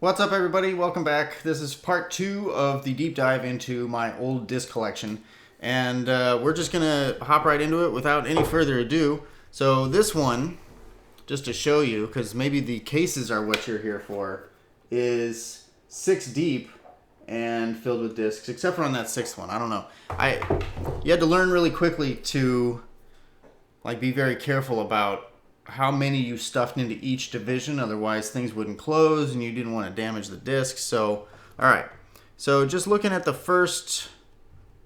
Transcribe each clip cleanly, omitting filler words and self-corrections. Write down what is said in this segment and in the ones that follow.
What's up, everybody? Welcome back. This is part 2 of the deep dive into my old disc collection. And we're just going to hop right into it without any further ado. So this one, just to show you, because maybe the cases are what you're here for, is 6 deep and filled with discs, except for on that 6th one. I don't know. You had to learn really quickly to be very careful about how many you stuffed into each division, otherwise things wouldn't close and you didn't want to damage the disc. So, alright. So just looking at the first,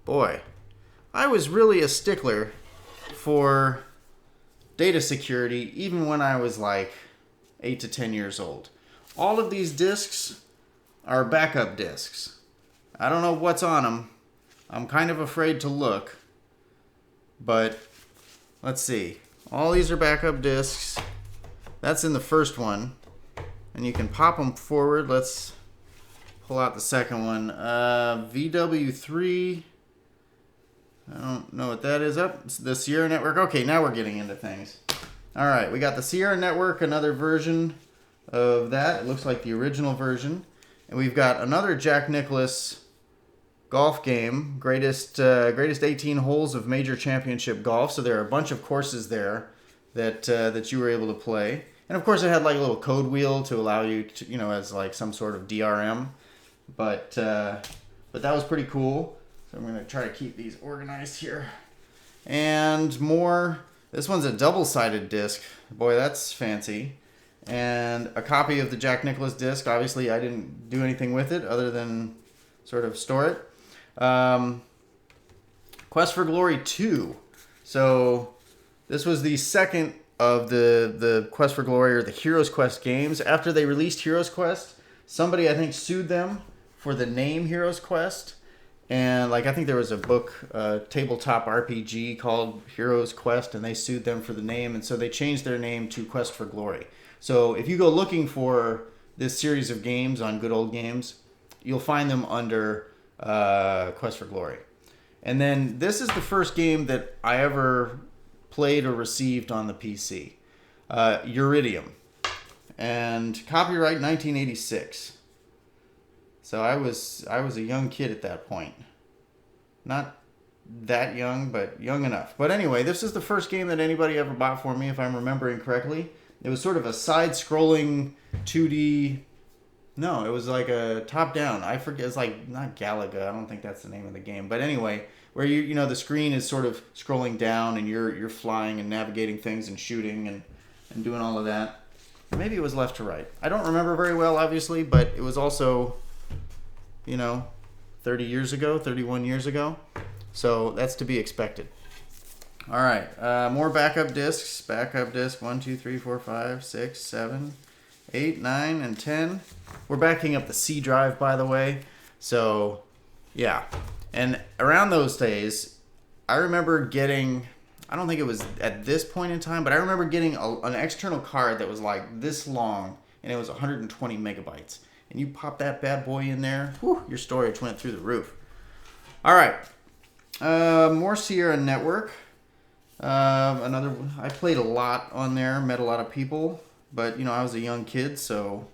boy, I was really a stickler for data security even when I was like 8 to 10 years old. All of these discs are backup discs. I don't know what's on them. I'm kind of afraid to look, but let's see. All these are backup discs. That's in the first one. And you can pop them forward. Let's pull out the second one. VW3. I don't know what that is. It's the Sierra Network. Okay, now we're getting into things. Alright, we got the Sierra Network, another version of that. It looks like the original version. And we've got another Jack Nicklaus golf game, greatest 18 holes of major championship golf. So there are a bunch of courses there that you were able to play, and of course it had like a little code wheel to allow you to, as like some sort of DRM. But that was pretty cool. So I'm gonna try to keep these organized here. And more. This one's a double-sided disc. Boy, that's fancy. And a copy of the Jack Nicklaus disc. Obviously, I didn't do anything with it other than sort of store it. Quest for Glory 2. So this was the second of the Quest for Glory, or the Heroes Quest games. After they released Heroes Quest, somebody, I think, sued them for the name Heroes Quest. And I think there was a book, tabletop RPG called Heroes Quest, and they sued them for the name. And so they changed their name to Quest for Glory. So if you go looking for this series of games on Good Old Games, you'll find them under Quest for Glory. And then this is the first game that I ever played or received on the PC. Uridium. And copyright 1986. So I was a young kid at that point. Not that young, but young enough. But anyway, this is the first game that anybody ever bought for me, if I'm remembering correctly. It was sort of a side-scrolling 2D... No, it was like a top-down. I forget. It's like not Galaga. I don't think that's the name of the game. But anyway, where you the screen is sort of scrolling down and you're flying and navigating things and shooting and doing all of that. Maybe it was left to right. I don't remember very well, obviously, but it was also 30 years ago, 31 years ago. So that's to be expected. All right, more backup discs. Backup disc 1, 2, 3, 4, 5, 6, 7, 8, 9, and 10. We're backing up the C drive, by the way. So, yeah. And around those days, I remember getting, I don't think it was at this point in time, but I remember getting an external card that was like this long, and it was 120 megabytes. And you pop that bad boy in there, whew, your storage went through the roof. All right. More Sierra Network. I played a lot on there, met a lot of people. But, I was a young kid, so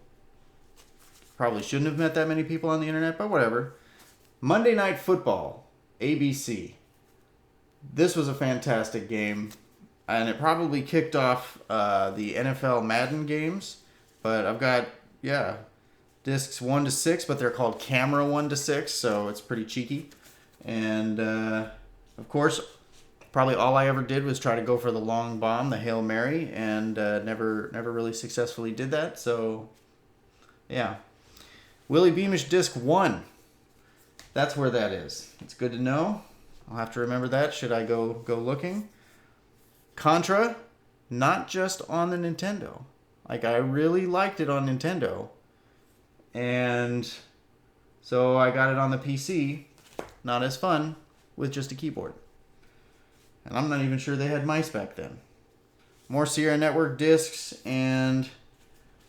probably shouldn't have met that many people on the internet, but whatever. Monday Night Football, ABC. This was a fantastic game, and it probably kicked off the NFL Madden games. But I've got, discs 1 to 6, but they're called Camera 1 to 6, so it's pretty cheeky. And, of course, probably all I ever did was try to go for the long bomb, the Hail Mary, and never really successfully did that. So, yeah. Willie Beamish Disc 1. That's where that is. It's good to know. I'll have to remember that should I go looking. Contra, not just on the Nintendo. I really liked it on Nintendo. And so I got it on the PC. Not as fun with just a keyboard. And I'm not even sure they had mice back then. More Sierra Network discs, and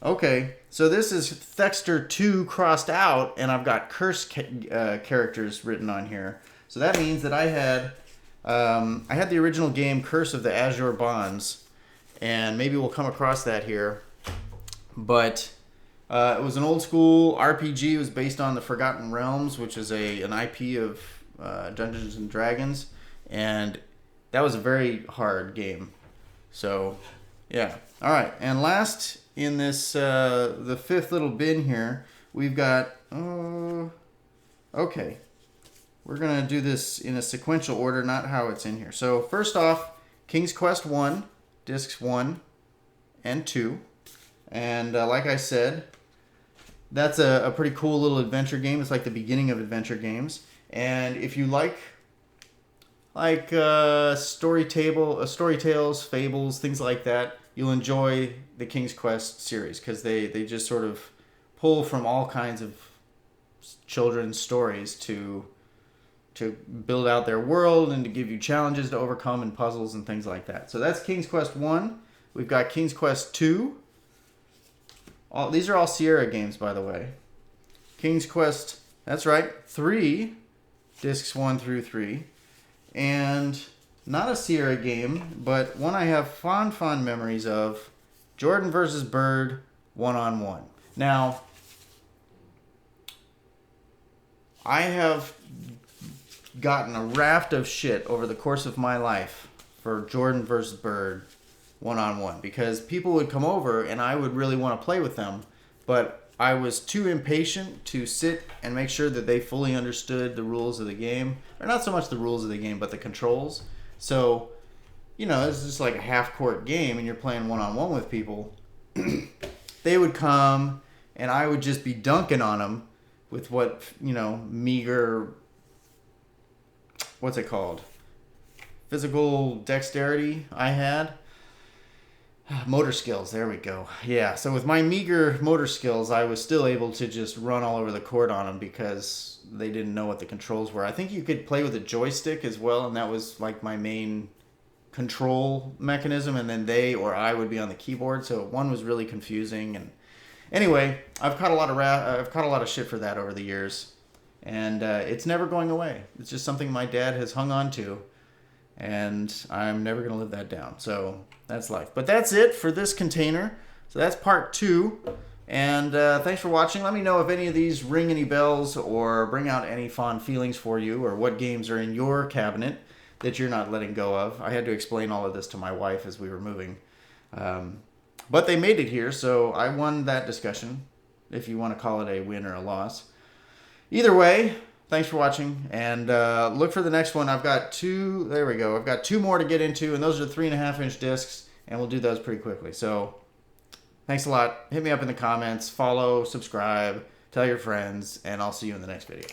okay, so this is Thexter 2 crossed out, and I've got curse characters written on here. So that means that I had the original game Curse of the Azure Bonds, and maybe we'll come across that here. But It was an old school RPG. It was based on the Forgotten Realms, which is an IP of Dungeons and Dragons, and that was a very hard game. So, yeah. All right, and last in this, the fifth little bin here, we've got. Okay, we're gonna do this in a sequential order, not how it's in here. So first off, King's Quest 1, discs 1 and 2, and like I said, that's a pretty cool little adventure game. It's like the beginning of adventure games. And if you like story tales, fables, things like that, you'll enjoy the King's Quest series because they just sort of pull from all kinds of children's stories to build out their world and to give you challenges to overcome and puzzles and things like that. So that's King's Quest 1. We've got King's Quest 2. These are all Sierra games, by the way. King's Quest, that's right, 3, discs 1 through 3. And not a Sierra game, but one I have fond memories of, Jordan versus Bird 1-on-1. Now, I have gotten a raft of shit over the course of my life for Jordan versus Bird 1-on-1 because people would come over and I would really want to play with them, but I was too impatient to sit and make sure that they fully understood the rules of the game, or not so much the rules of the game, but the controls. So, it's just like a half-court game and you're playing 1-on-1 with people. They would come and I would just be dunking on them with what, meager, what's it called? Physical dexterity I had. Motor skills, there we go. Yeah, so with my meager motor skills, I was still able to just run all over the court on them because they didn't know what the controls were. I think you could play with a joystick as well, and that was like my main control mechanism, and then they or I would be on the keyboard, so one was really confusing. And anyway, I've caught a lot of shit for that over the years, and it's never going away. It's just something my dad has hung on to, and I'm never going to live that down. So that's life. But that's it for this container. So that's part 2. And thanks for watching. Let me know if any of these ring any bells or bring out any fond feelings for you, or what games are in your cabinet that you're not letting go of. I had to explain all of this to my wife as we were moving. But they made it here, so I won that discussion, if you want to call it a win or a loss. Either way, thanks for watching, and look for the next one. I've got 2, there we go. I've got 2 more to get into, and those are 3.5-inch discs, and we'll do those pretty quickly. So thanks a lot. Hit me up in the comments, follow, subscribe, tell your friends, and I'll see you in the next video.